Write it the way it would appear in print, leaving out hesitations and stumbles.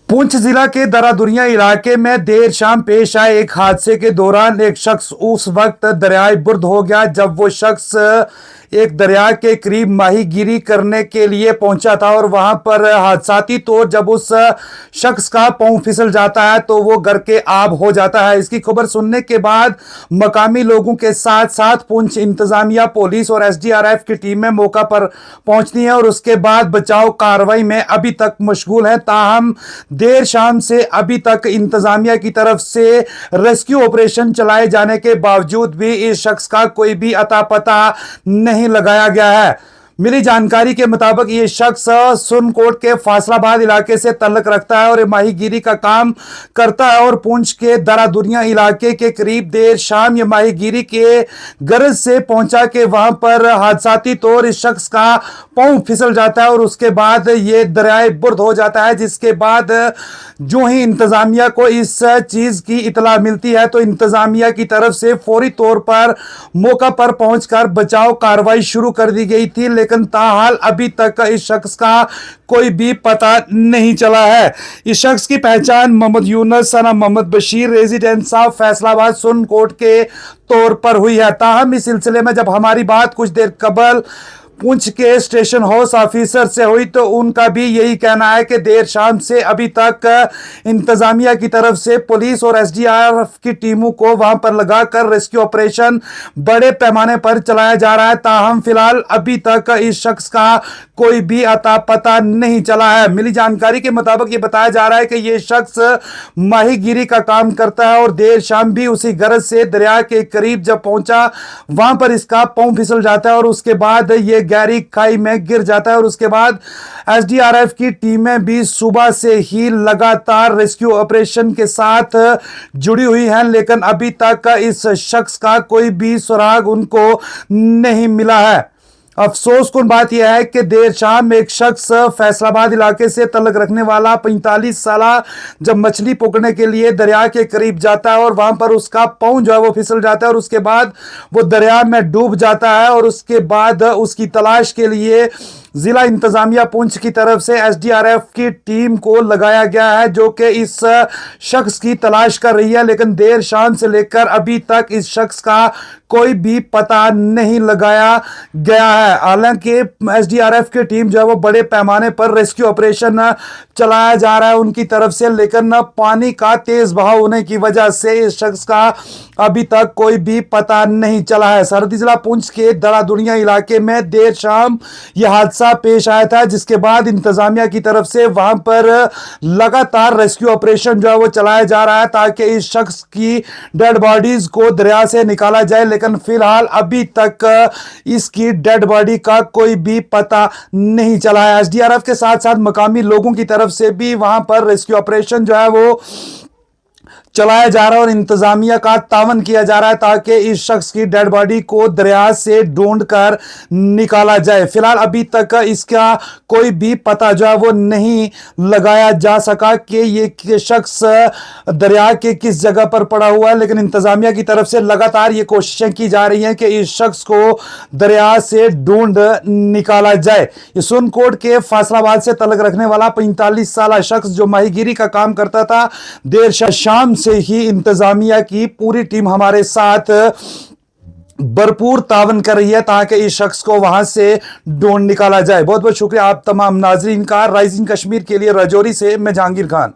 पुंछ जिला के दरादुनिया इलाके में देर शाम पेश आए एक हादसे के दौरान एक शख्स उस वक्त दरियाए बुर्द हो गया जब वो शख्स एक दरिया के करीब माहीगीरी करने के लिए पहुंचा था और वहां पर हादसाती तौर जब उस शख्स का पांव फिसल जाता है तो वो घर के आब हो जाता है। इसकी खबर सुनने के बाद मकामी लोगों के साथ साथ पुंछ इंतजामिया, पुलिस और एसडीआरएफ की टीमें मौका पर पहुंचती हैं और उसके बाद बचाव कार्रवाई में अभी तक मशगूल हैं। ताहम देर शाम से अभी तक इंतजामिया की तरफ से रेस्क्यू ऑपरेशन चलाए जाने के बावजूद भी इस शख्स का कोई भी अता पता नहीं लगाया गया है। मिली जानकारी के मुताबिक ये शख्स सुरनकोट के फैसलाबाद इलाके से तल्लुक रखता है और माहीगीरी का काम करता है और पुंछ के दरादुनिया इलाके के करीब देर शाम ये माहीगीरी के गरज से पहुंचा के वहां पर हादसाती तौर इस शख्स का पांव फिसल जाता है और उसके बाद ये दरियाए बुर्द हो जाता है। जिसके बाद जो ही इंतजामिया को इस चीज की इतला मिलती है तो इंतजामिया की तरफ से फौरी तौर पर मौका पर पहुंचकर बचाव कार्रवाई शुरू कर दी गई थी, लेकिन ताहाल अभी तक इस शख्स का कोई भी पता नहीं चला है। इस शख्स की पहचान मोहम्मद यूनुस सना मोहम्मद बशीर रेजिडेंस ऑफ फैसलाबाद सुरनकोट के तौर पर हुई है। ताहम इस सिलसिले में जब हमारी बात कुछ देर कबल पुंछ के स्टेशन हाउस ऑफिसर से हुई तो उनका भी यही कहना है कि देर शाम से अभी तक इंतजामिया की तरफ से पुलिस और एसडीआरएफ की टीमों को वहां पर लगाकर रेस्क्यू ऑपरेशन बड़े पैमाने पर चलाया जा रहा है। ताहम फिलहाल अभी तक इस शख्स का कोई भी अता पता नहीं चला है। मिली जानकारी के मुताबिक ये बताया जा रहा है कि ये शख्स माहीगीरी का काम करता है और देर शाम भी उसी गरज से दरिया के करीब जब पहुंचा वहां पर इसका पांव फिसल जाता है और उसके बाद ये गहरी खाई में गिर जाता है और उसके बाद एसडीआरएफ की टीमें भी सुबह से ही लगातार रेस्क्यू ऑपरेशन के साथ जुड़ी हुई हैं, लेकिन अभी तक इस शख्स का कोई भी सुराग उनको नहीं मिला है। अफसोसकुन बात यह है कि देर शाम एक शख्स फैसलाबाद इलाके से तल्लुक रखने वाला 45 साला जब मछली पकड़ने के लिए दरिया के करीब जाता है और वहां पर उसका पांव जो है वो फिसल जाता है और उसके बाद वो दरिया में डूब जाता है और उसके बाद उसकी तलाश के लिए जिला इंतजामिया पुंछ की तरफ से एसडीआरएफ की टीम को लगाया गया है जो कि इस शख्स की तलाश कर रही है, लेकिन देर शाम से लेकर अभी तक इस शख्स का कोई भी पता नहीं लगाया गया है। हालांकि एसडीआरएफ की टीम जो है वो बड़े पैमाने पर रेस्क्यू ऑपरेशन चलाया जा रहा है उनकी तरफ से, लेकिन पानी का तेज बहाव होने की वजह से इस शख्स का अभी तक कोई भी पता नहीं चला है। सरहदी जिला पुंछ के दरादुनिया इलाके में देर शाम यह हादसा पेश आया था, जिसके बाद इंतजामिया की तरफ से वहां पर लगातार रेस्क्यू ऑपरेशन जो है वो चलाया जा रहा है ताकि इस शख्स की डेड बॉडीज को दरिया से निकाला जाए, लेकिन फिलहाल अभी तक इसकी डेड बॉडी का कोई भी पता नहीं चला है। एसडीआरएफ के साथ साथ मकामी लोगों की तरफ से भी वहां पर रेस्क्यू ऑपरेशन जो है वो चलाया जा रहा है और इंतजामिया का तावन किया जा रहा है ताकि इस शख्स की डेड बॉडी को दरिया से ढूंढकर निकाला जाए। फिलहाल अभी तक इसका कोई भी पता जो है वो नहीं लगाया जा सका कि ये शख्स दरिया के किस जगह पर पड़ा हुआ है, लेकिन इंतजामिया की तरफ से लगातार ये कोशिशें की जा रही हैं कि इस शख्स को दरिया से ढूंढ निकाला जाए। ये सुरनकोट के फैसलाबाद से तल्लुक रखने वाला 45 साला शख्स जो माहीगीरी का काम करता था, देर शाम से ही इंतजामिया की पूरी टीम हमारे साथ भरपूर तावन कर रही है ताकि इस शख्स को वहां से ढूंढ निकाला जाए। बहुत बहुत शुक्रिया आप तमाम नाजरीन का। राइजिंग कश्मीर के लिए राजौरी से मैं जहांगीर खान।